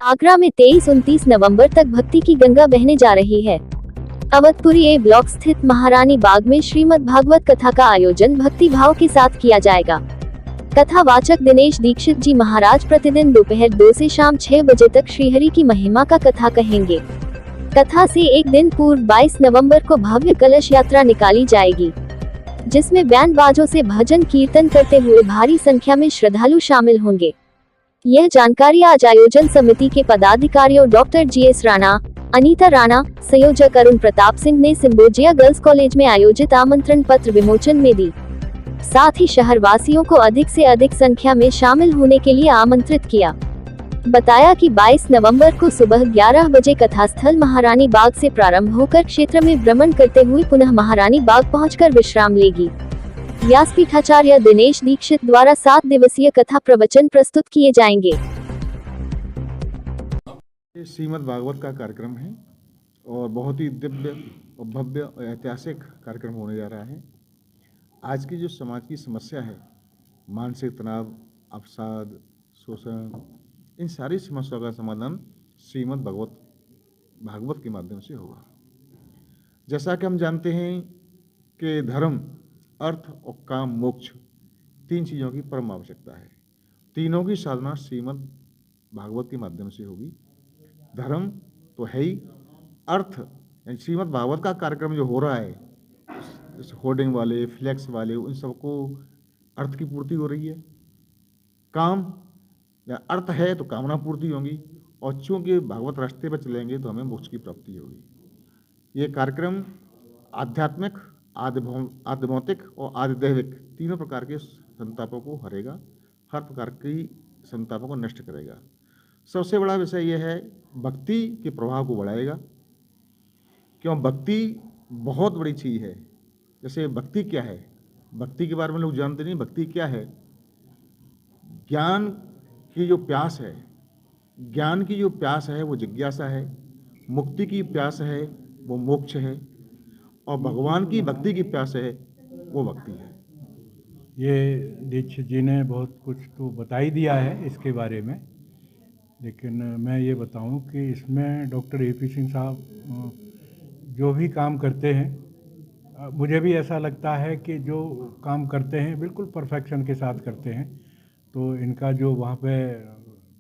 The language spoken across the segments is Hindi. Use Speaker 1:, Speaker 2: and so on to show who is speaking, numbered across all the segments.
Speaker 1: आगरा में 23-29 नवंबर तक भक्ति की गंगा बहने जा रही है। अवधपुरी ए ब्लॉक स्थित महारानी बाग में श्रीमद् भागवत कथा का आयोजन भक्ति भाव के साथ किया जाएगा। कथा वाचक दिनेश दीक्षित जी महाराज प्रतिदिन दोपहर 2 से शाम 6 बजे तक श्रीहरि की महिमा का कथा कहेंगे। कथा से एक दिन पूर्व 22 नवंबर को भव्य कलश यात्रा निकाली जाएगी, जिसमें बैंड बाजों से भजन कीर्तन करते हुए भारी संख्या में श्रद्धालु शामिल होंगे। यह जानकारी आज आयोजन समिति के पदाधिकारियों डॉक्टर GS राणा, अनीता राणा, संयोजक अरुण प्रताप सिंह ने सिम्बोजिया गर्ल्स कॉलेज में आयोजित आमंत्रण पत्र विमोचन में दी। साथ ही शहर वासियों को अधिक से अधिक संख्या में शामिल होने के लिए आमंत्रित किया। बताया कि 22 नवंबर को सुबह 11 बजे कथा स्थल महारानी बाग से प्रारंभ होकर क्षेत्र में भ्रमण करते हुए पुनः महारानी बाग पहुंचकर विश्राम लेगी। व्यासपीठाचार्य दिनेश दीक्षित द्वारा 7 दिवसीय कथा प्रवचन प्रस्तुत किए जाएंगे।
Speaker 2: श्रीमद् भागवत का कार्यक्रम है और बहुत ही दिव्य और भव्य और ऐतिहासिक कार्यक्रम होने जा रहा है। आज की जो समाज की समस्या है, मानसिक तनाव, अवसाद, शोषण, इन सारी समस्याओं का समाधान श्रीमद् भागवत के माध्यम से होगा। जैसा कि हम जानते हैं कि धर्म, अर्थ और काम, मोक्ष, 3 चीज़ों की परम आवश्यकता है। तीनों की साधना श्रीमद् भागवत के माध्यम से होगी। धर्म तो है ही, अर्थ यानी श्रीमद् भागवत का कार्यक्रम जो हो रहा है, होर्डिंग वाले, फ्लैक्स वाले, उन सबको अर्थ की पूर्ति हो रही है। काम या अर्थ है तो कामना पूर्ति होगी, और चूँकि भागवत रास्ते पर चलेंगे तो हमें मोक्ष की प्राप्ति होगी। ये कार्यक्रम आध्यात्मिक, आध्यात्मिक और आधिदैविक तीनों प्रकार के संतापों को हरेगा, हर प्रकार की संतापों को नष्ट करेगा। सबसे बड़ा विषय यह है, भक्ति के प्रभाव को बढ़ाएगा। क्यों? भक्ति बहुत बड़ी चीज़ है। जैसे भक्ति क्या है, भक्ति के बारे में लोग जानते नहीं। भक्ति क्या है? ज्ञान की जो प्यास है, ज्ञान की जो प्यास है वो जिज्ञासा है, मुक्ति की प्यास है वो मोक्ष है, और भगवान की भक्ति की प्यास है वो भक्ति है।
Speaker 3: ये दीक्षित जी ने बहुत कुछ तो बता ही दिया है इसके बारे में, लेकिन मैं ये बताऊं कि इसमें डॉक्टर AP सिंह साहब जो भी काम करते हैं, मुझे भी ऐसा लगता है कि जो काम करते हैं बिल्कुल परफेक्शन के साथ करते हैं। तो इनका जो वहाँ पे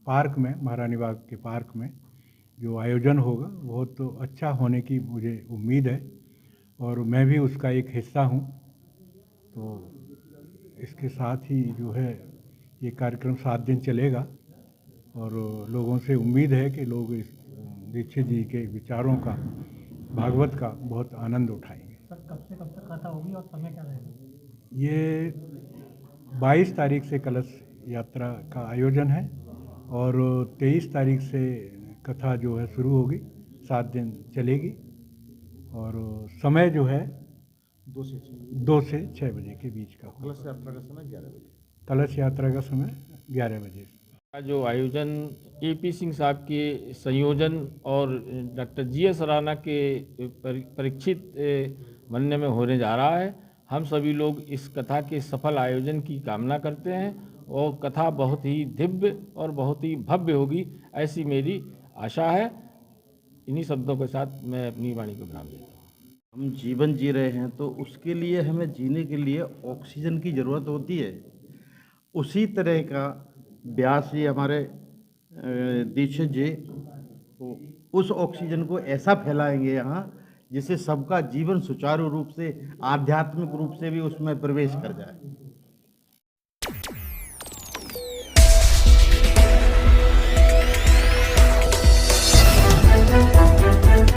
Speaker 3: पार्क में, महारानी बाग के पार्क में जो आयोजन होगा बहुत तो अच्छा होने की मुझे उम्मीद है, और मैं भी उसका एक हिस्सा हूँ। तो इसके साथ ही जो है ये कार्यक्रम 7 दिन चलेगा, और लोगों से उम्मीद है कि लोग इस दीक्षित जी के विचारों का, भागवत का बहुत आनंद उठाएंगे।
Speaker 4: सर, कब से कब तक कथा होगी और समय क्या रहेगा?
Speaker 3: ये 22 तारीख से कलश यात्रा का आयोजन है, और 23 तारीख से कथा जो है शुरू होगी, 7 दिन चलेगी, और समय जो है 2 से 6 बजे के बीच का।
Speaker 2: कलश यात्रा का समय 11 बजे।
Speaker 3: कलश यात्रा का समय 11 बजे।
Speaker 5: जो आयोजन AP सिंह साहब के संयोजन और डॉक्टर GS राणा के परीक्षित बनने में होने जा रहा है, हम सभी लोग इस कथा के सफल आयोजन की कामना करते हैं, और कथा बहुत ही दिव्य और बहुत ही भव्य होगी, ऐसी मेरी आशा है। इन्हीं शब्दों के साथ मैं अपनी वाणी को विराम देता हूँ।
Speaker 6: हम जीवन जी रहे हैं तो उसके लिए हमें जीने के लिए ऑक्सीजन की ज़रूरत होती है। उसी तरह का व्यास जी, हमारे दीक्षित जी, उस ऑक्सीजन को ऐसा फैलाएंगे यहाँ जिससे सबका जीवन सुचारू रूप से, आध्यात्मिक रूप से भी उसमें प्रवेश कर जाए।